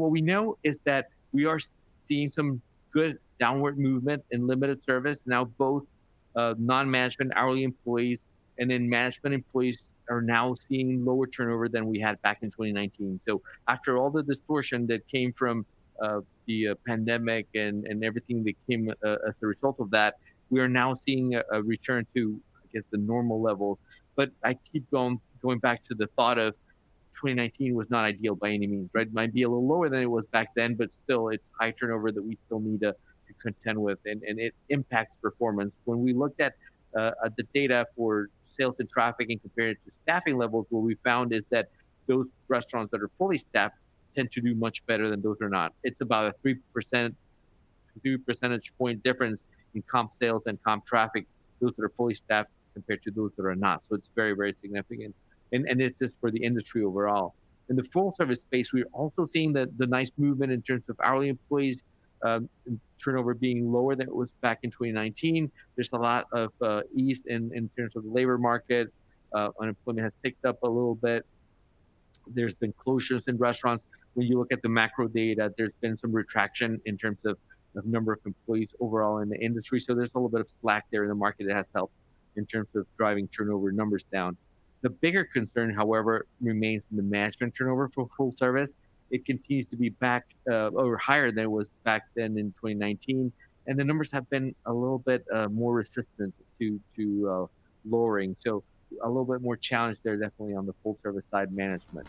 what we know is that we are seeing some good downward movement in limited service. Now, both non-management hourly employees and then management employees are now seeing lower turnover than we had back in 2019. So after all the distortion that came from the pandemic and everything that came as a result of that, we are now seeing a return to, I guess, the normal levels. But I keep going back to the thought of 2019 was not ideal by any means, right? It might be a little lower than it was back then, but still it's high turnover that we still need to contend with, and it impacts performance. When we looked at the data for sales and traffic and compared it to staffing levels, what we found is that those restaurants that are fully staffed tend to do much better than those are not. It's about a 3 percentage point difference in comp sales and comp traffic, those that are fully staffed compared to those that are not. So it's very, very significant. And it's just for the industry overall. In the full service space, we're also seeing the nice movement in terms of hourly employees, turnover being lower than it was back in 2019. There's a lot of ease in terms of the labor market. Unemployment has picked up a little bit. There's been closures in restaurants. When you look at the macro data, there's been some retraction in terms of the number of employees overall in the industry. So there's a little bit of slack there in the market that has helped in terms of driving turnover numbers down. The bigger concern, however, remains in the management turnover for full service. It continues to be back or higher than it was back then in 2019, and the numbers have been a little bit more resistant to lowering. So a little bit more challenge there, definitely on the full service side management.